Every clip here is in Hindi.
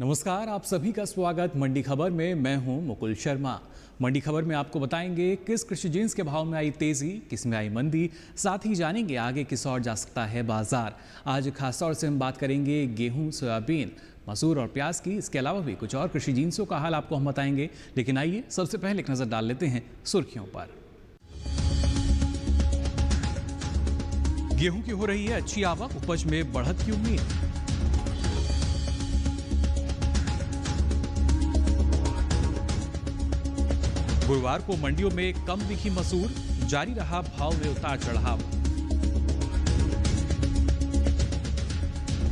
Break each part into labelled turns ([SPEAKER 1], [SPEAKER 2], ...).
[SPEAKER 1] नमस्कार, आप सभी का स्वागत मंडी खबर में। मैं हूं मुकुल शर्मा। मंडी खबर में आपको बताएंगे किस कृषि जिन्स के भाव में आई तेजी, किस में आई मंदी, साथ ही जानेंगे आगे किस ओर जा सकता है बाजार। आज खासतौर से हम बात करेंगे गेहूं, सोयाबीन, मसूर और प्याज की। इसके अलावा भी कुछ और कृषि जिन्सों का हाल आपको हम बताएंगे। लेकिन आइए सबसे पहले एक नजर डाल लेते हैं सुर्खियों पर। गेहूं की हो रही है अच्छी आवक, उपज में बढ़त की उम्मीद। गुरुवार को मंडियों में कम दिखी मसूर, जारी रहा भाव में उतार चढ़ाव।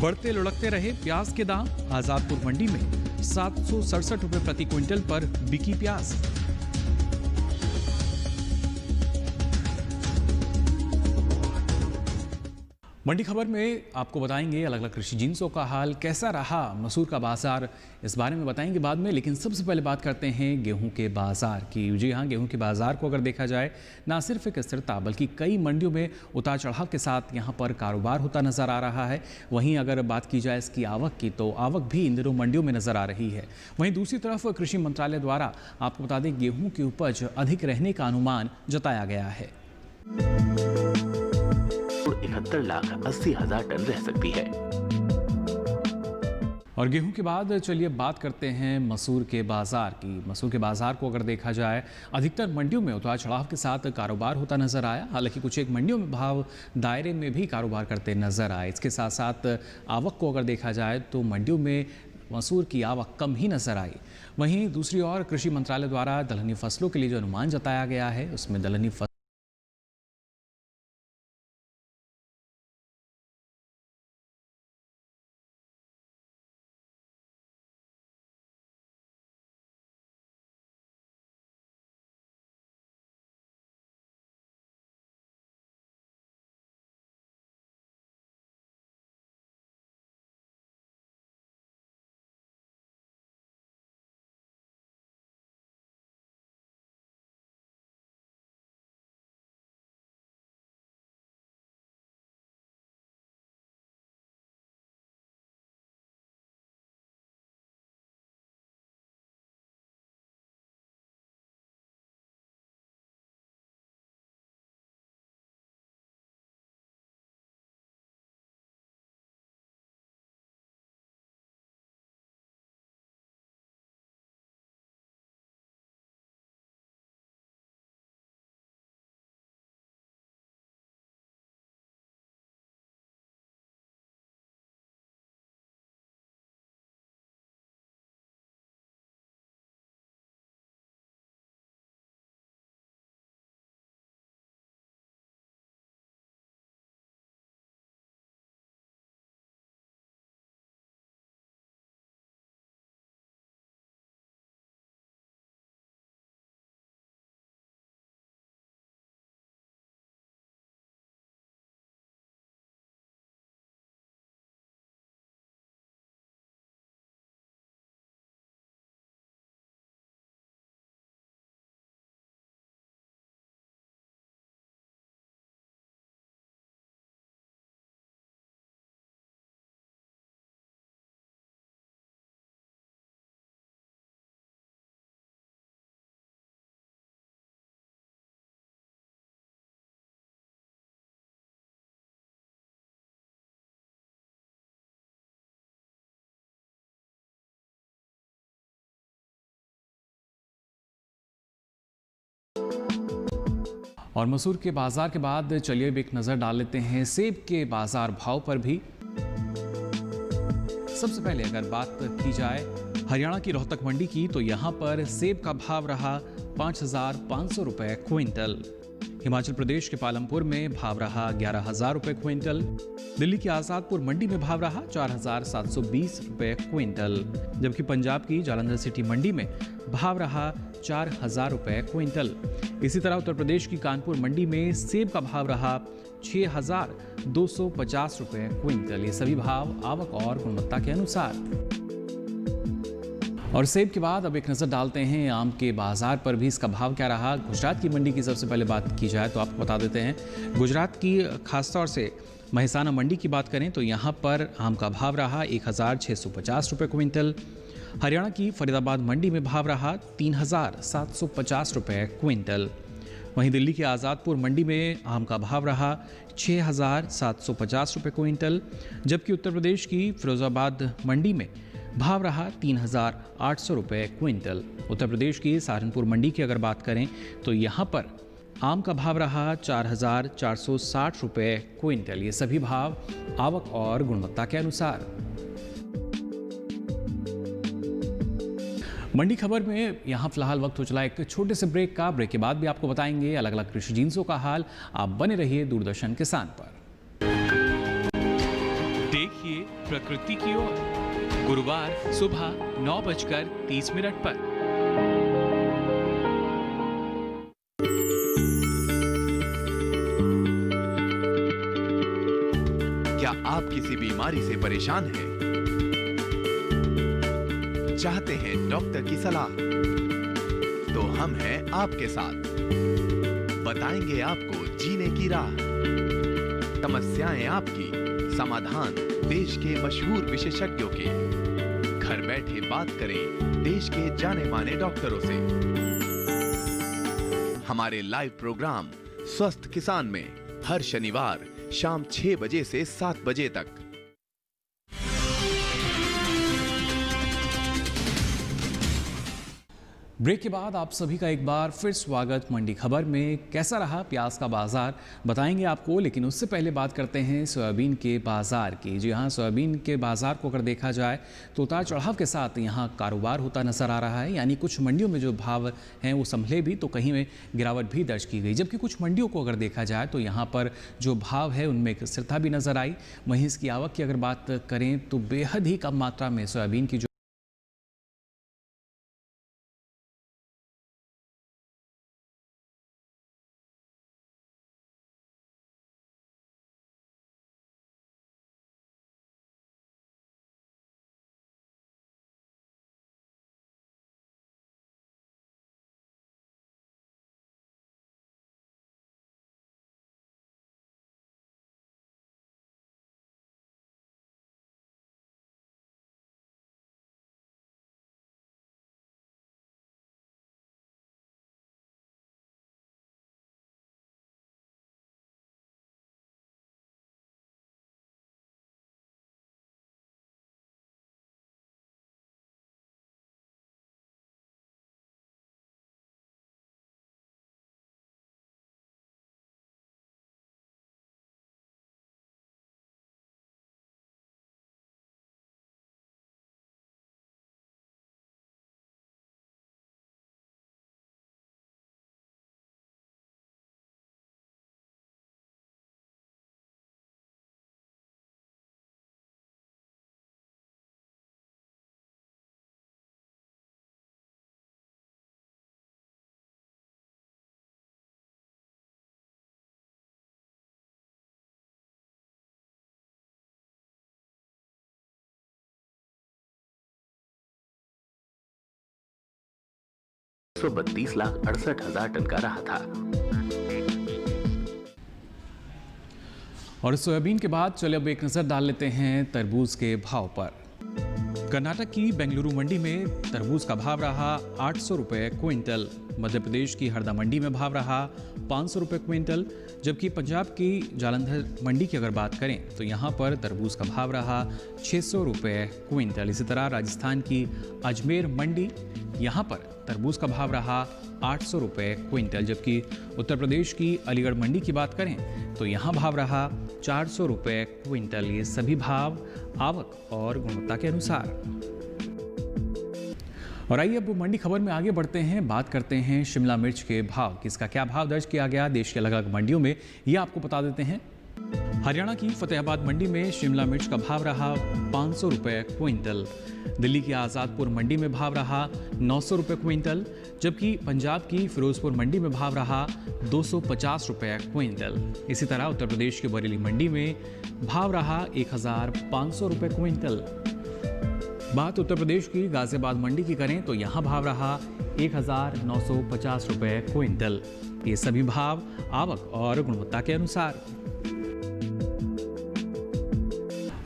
[SPEAKER 1] बढ़ते लुढ़कते रहे प्याज के दाम, आजादपुर मंडी में 767 रुपए प्रति क्विंटल पर बिकी प्याज। मंडी खबर में आपको बताएंगे अलग अलग कृषि जिन्सों का हाल, कैसा रहा मसूर का बाजार, इस बारे में बताएंगे बाद में। लेकिन सबसे पहले बात करते हैं गेहूं के बाजार की। जी हाँ, गेहूं के बाजार को अगर देखा जाए, ना सिर्फ एक स्थिरता बल्कि कई मंडियों में उतार चढ़ाव के साथ यहां पर कारोबार होता नजर आ रहा है। वहीं अगर बात की जाए इसकी आवक की, तो आवक भी इन दिनों मंडियों में नजर आ रही है। वहीं दूसरी तरफ कृषि मंत्रालय द्वारा आपको बता दें, गेहूं की उपज अधिक रहने का अनुमान जताया गया है।
[SPEAKER 2] 71,80,000 टन रह सकती है।
[SPEAKER 1] और गेहूं के बाद चलिए बात करते हैं मसूर के बाजार की। मसूर के बाजार को अगर देखा जाए, अधिकतर मंडियों में उतार चढ़ाव के साथ कारोबार होता नजर आया। हालांकि कुछ एक मंडियों में भाव दायरे में भी कारोबार करते नजर आए। इसके साथ साथ आवक को अगर देखा जाए तो मंडियों में मसूर की आवक कम ही नजर आई। वहीं दूसरी ओर कृषि मंत्रालय द्वारा दलहनी फसलों के लिए जो अनुमान जताया गया है, उसमें दलहनी और मसूर के बाजार के बाद चलिए अब एक नजर डाल लेते हैं सेब के बाजार भाव पर भी। सबसे पहले अगर बात की जाए हरियाणा की रोहतक मंडी की, तो यहां पर सेब का भाव रहा 5,500 रुपए क्विंटल। हिमाचल प्रदेश के पालमपुर में भाव रहा 11,000 रुपए क्विंटल। दिल्ली की आजादपुर मंडी में भाव रहा 4,720 रुपए क्विंटल। जबकि पंजाब की जालंधर सिटी मंडी में भाव रहा 4,000 रुपए क्विंटल। इसी तरह उत्तर प्रदेश की कानपुर मंडी में सेब का भाव रहा 6,250 रुपए क्विंटल। ये सभी भाव आवक और गुणवत्ता के अनुसार। और सेब के बाद अब एक नजर डालते हैं आम के बाजार पर भी, इसका भाव क्या रहा। गुजरात की मंडी की सबसे पहले बात की जाए तो आपको बता देते हैं, गुजरात की खासतौर से महिसाना मंडी की बात करें तो यहाँ पर आम का भाव रहा 1,650 रुपये क्विंटल। हरियाणा की फरीदाबाद मंडी में भाव रहा 3,750 रुपये क्विंटल। वहीं दिल्ली की आज़ादपुर मंडी में आम का भाव रहा 6,750 रुपये क्विंटल, जबकि उत्तर प्रदेश की फिरोजाबाद मंडी में भाव रहा 3,800 रुपये क्विंटल। उत्तर प्रदेश की सहारनपुर मंडी की अगर बात करें तो यहाँ पर आम का भाव रहा 4,460 रुपये क्विंटल। ये सभी भाव आवक और गुणवत्ता के अनुसार। मंडी खबर में यहाँ फिलहाल वक्त हो चला एक छोटे से ब्रेक का। ब्रेक के बाद भी आपको बताएंगे अलग अलग कृषि जिन्सों का हाल। आप बने रहिए दूरदर्शन किसान पर। देखिए प्रकृति की ओर गुरुवार सुबह 9:30 पर।
[SPEAKER 2] क्या आप किसी बीमारी से परेशान हैं? चाहते हैं डॉक्टर की सलाह? तो हम हैं आपके साथ। बताएंगे आपको जीने की राह। समस्याएं आपकी, समाधान देश के मशहूर विशेषज्ञों के। घर बैठे बात करें देश के जाने माने डॉक्टरों से। हमारे लाइव प्रोग्राम स्वस्थ किसान में हर शनिवार शाम 6 बजे से 7 बजे तक।
[SPEAKER 1] ब्रेक के बाद आप सभी का एक बार फिर स्वागत। मंडी खबर में कैसा रहा प्याज का बाजार बताएंगे आपको, लेकिन उससे पहले बात करते हैं सोयाबीन के बाजार की। जी हाँ, सोयाबीन के बाजार को अगर देखा जाए तो उतार चढ़ाव के साथ यहाँ कारोबार होता नजर आ रहा है। यानी कुछ मंडियों में जो भाव हैं वो संभले भी तो कहीं में गिरावट भी दर्ज की गई, जबकि कुछ मंडियों को अगर देखा जाए तो यहाँ पर जो भाव है उनमें एक स्थिरता भी नजर आई। वहीं इसकी आवक की अगर बात करें तो बेहद ही कम मात्रा में सोयाबीन की
[SPEAKER 3] 132,68,000 टन का रहा था।
[SPEAKER 1] और सोयाबीन के बाद चलिए अब एक नजर डाल लेते हैं तरबूज के भाव पर। कर्नाटक की बेंगलुरु मंडी में तरबूज का भाव रहा 800 रुपये क्विंटल। मध्य प्रदेश की हरदा मंडी में भाव रहा 500 रुपये क्विंटल, जबकि पंजाब की जालंधर मंडी की अगर बात करें तो यहाँ पर तरबूज का भाव रहा 600 रुपये क्विंटल। इसी तरह राजस्थान की अजमेर मंडी, यहाँ पर तरबूज का भाव रहा 800 रुपये क्विंटल, जबकि उत्तर प्रदेश की अलीगढ़ मंडी की बात करें तो यहाँ भाव रहा 400 रुपये क्विंटल। ये सभी भाव आवक और गुणवत्ता के अनुसार। और आइए अब मंडी खबर में आगे बढ़ते हैं, बात करते हैं शिमला मिर्च के भाव। किसका क्या भाव दर्ज किया गया देश के अलग अलग मंडियों में, ये आपको बता देते हैं। हरियाणा की फतेहाबाद मंडी में शिमला मिर्च का भाव रहा 500 रुपये क्विंटल। दिल्ली की आज़ादपुर मंडी में भाव रहा 900 रुपये क्विंटल, जबकि पंजाब की फिरोजपुर मंडी में भाव रहा 250 रुपये क्विंटल। इसी तरह उत्तर प्रदेश की बरेली मंडी में भाव रहा 1,500 रुपये क्विंटल। बात उत्तर प्रदेश की गाजियाबाद मंडी की करें तो यहाँ भाव रहा 1,950 रुपये क्विंटल। ये सभी भाव आवक और गुणवत्ता के अनुसार।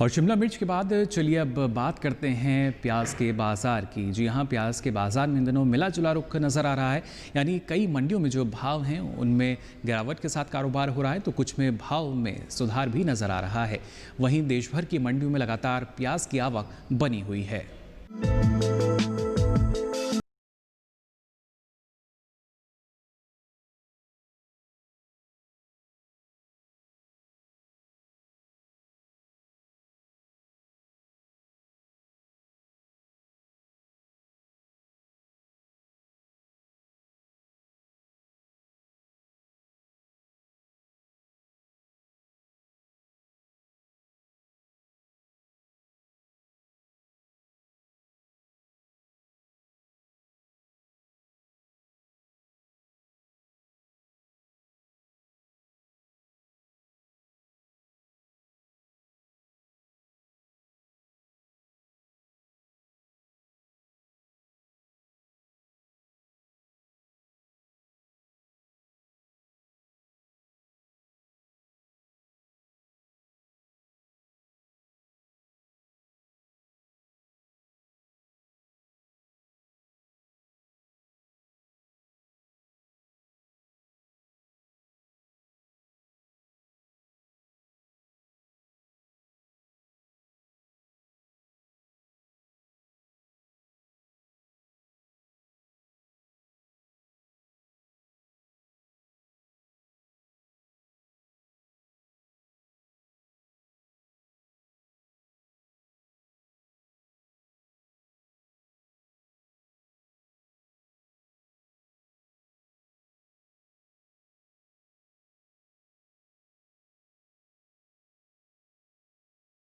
[SPEAKER 1] और शिमला मिर्च के बाद चलिए अब बात करते हैं प्याज के बाज़ार की। जी हाँ, प्याज के बाज़ार में इन दिनों मिला जुला रुख नज़र आ रहा है। यानी कई मंडियों में जो भाव हैं उनमें गिरावट के साथ कारोबार हो रहा है, तो कुछ में भाव में सुधार भी नज़र आ रहा है। वहीं देश भर की मंडियों में लगातार प्याज की आवक बनी हुई है।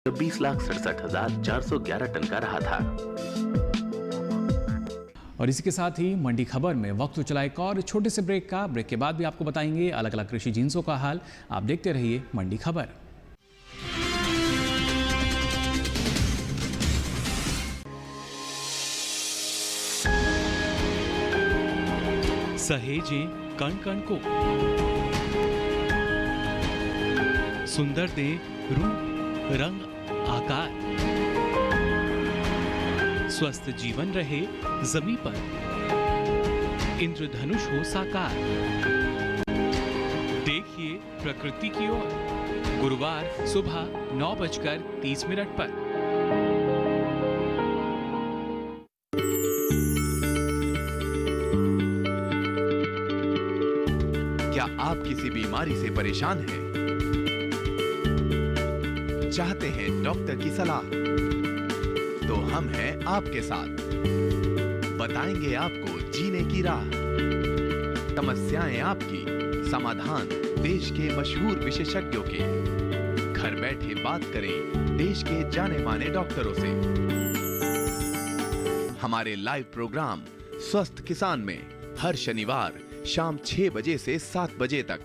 [SPEAKER 3] जो 20,67,411 टन का रहा था।
[SPEAKER 1] और इसी के साथ ही मंडी खबर में वक्त चला एक और छोटे से ब्रेक का। ब्रेक के बाद भी आपको बताएंगे अलग अलग कृषि जिन्सों का हाल। आप देखते रहिए मंडी खबर।
[SPEAKER 4] सहेजे कण कण को, सुंदर दे रूप रंग आकार, स्वस्थ जीवन रहे जमी पर, इंद्रधनुष हो साकार। देखिए प्रकृति की ओर, गुरुवार सुबह 9:30 पर।
[SPEAKER 2] क्या आप किसी बीमारी से परेशान हैं? चाहते हैं डॉक्टर की सलाह? तो हम हैं आपके साथ। बताएंगे आपको जीने की राह। समस्याएं आपकी, समाधान देश के मशहूर विशेषज्ञों के। घर बैठे बात करें देश के जाने माने डॉक्टरों से। हमारे लाइव प्रोग्राम स्वस्थ किसान में हर शनिवार शाम 6 बजे से 7 बजे तक।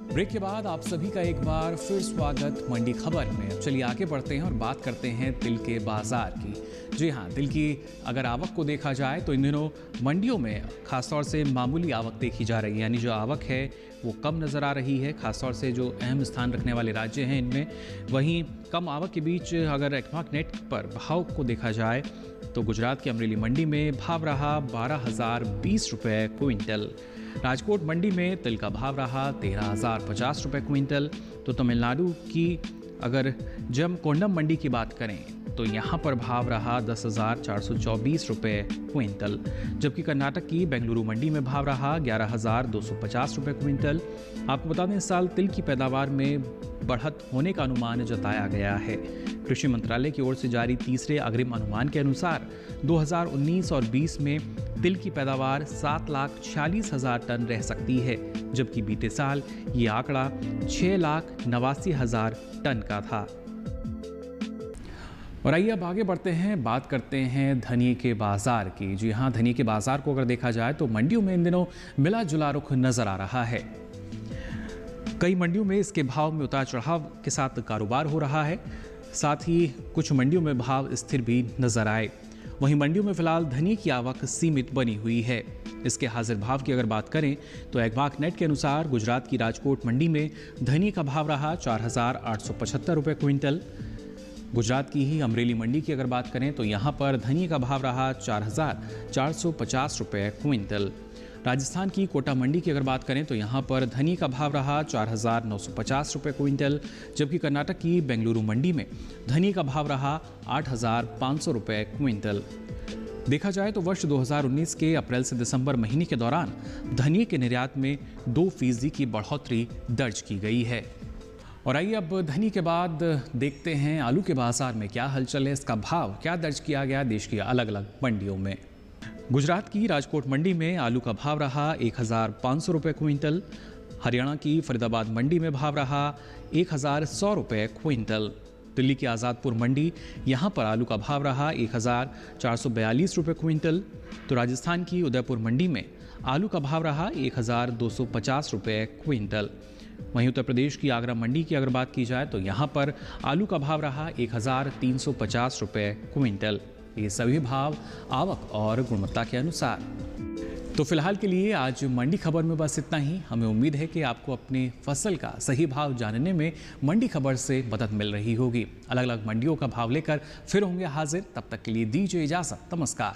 [SPEAKER 1] ब्रेक के बाद आप सभी का एक बार फिर स्वागत मंडी खबर में। अब चलिए आगे बढ़ते हैं और बात करते हैं तिल के बाजार की। जी हाँ, तिल की अगर आवक को देखा जाए तो इन दिनों मंडियों में खासतौर से मामूली आवक देखी जा रही है। यानी जो आवक है वो कम नज़र आ रही है, खासतौर से जो अहम स्थान रखने वाले राज्य हैं इनमें। वहीं कम आवक के बीच अगर एक्मार्क नेट पर भाव को देखा जाए तो गुजरात की अमरेली मंडी में भाव रहा 12,020 रुपये क्विंटल। राजकोट मंडी में तिल का भाव रहा 13,050 रुपये क्विंटल। तो तमिलनाडु की अगर जमकोंडम मंडी की बात करें तो यहाँ पर भाव रहा 10,424 रुपये क्विंटल। जबकि कर्नाटक की बेंगलुरु मंडी में भाव रहा 11,250 रुपये क्विंटल। आपको बता दें इस साल तिल की पैदावार में बढ़त होने का अनुमान जताया गया है। कृषि मंत्रालय की ओर से जारी तीसरे अग्रिम अनुमान के अनुसार 2019 और 20 में तिल की पैदावार 7,46,000 टन रह सकती है, जबकि बीते साल ये आंकड़ा 6,89,000 टन का था। और आइए अब आगे बढ़ते हैं, बात करते हैं धनिये के बाजार की। जी हाँ, धनिये के बाजार को अगर देखा जाए तो मंडियों में इन दिनों मिला जुला रुख नजर आ रहा है। कई मंडियों में इसके भाव में उतार चढ़ाव के साथ कारोबार हो रहा है। साथ ही कुछ मंडियों में भाव स्थिर भी नजर आए। वहीं मंडियों में फिलहाल धनिये की आवक सीमित बनी हुई है। इसके हाजिर भाव की अगर बात करें तो एग्वाक नेट के अनुसार गुजरात की राजकोट मंडी में धनिये का भाव रहा 4,875 रुपये क्विंटल। गुजरात की ही अमरेली मंडी की अगर बात करें तो यहाँ पर धनिये का भाव रहा 4,450 रुपये क्विंटल। राजस्थान की कोटा मंडी की अगर बात करें तो यहाँ पर धनिये का भाव रहा 4,950 रुपये क्विंटल, जबकि कर्नाटक की बेंगलुरु मंडी में धनिये का भाव रहा 8,500 रुपये क्विंटल। देखा जाए तो वर्ष 2019 के अप्रैल से दिसंबर महीने के दौरान धनिये के निर्यात में 2% की बढ़ोतरी दर्ज की गई है। और आइए अब धनिये के बाद देखते हैं आलू के बाजार में क्या हलचल है, इसका भाव क्या दर्ज किया गया देश की अलग अलग मंडियों में। गुजरात की राजकोट मंडी में आलू का भाव रहा 1,500 रुपये क्विंटल। हरियाणा की फरीदाबाद मंडी में भाव रहा 1,100 रुपये क्विंटल। दिल्ली की आज़ादपुर मंडी, यहाँ पर आलू का भाव रहा 1,442 रुपये क्विंटल। तो राजस्थान की उदयपुर मंडी में आलू का भाव रहा 1,250 रुपये क्विंटल। वहीं उत्तर प्रदेश की आगरा मंडी की अगर बात की जाए तो यहाँ पर आलू का भाव रहा 1,350 रुपये क्विंटल। ये सभी भाव आवक और गुणवत्ता के अनुसार। तो फिलहाल के लिए आज मंडी खबर में बस इतना ही। हमें उम्मीद है कि आपको अपनी फसल का सही भाव जानने में मंडी खबर से मदद मिल रही होगी। अलग अलग मंडियों का भाव लेकर फिर होंगे हाजिर, तब तक के लिए दीजिए इजाजत। नमस्कार।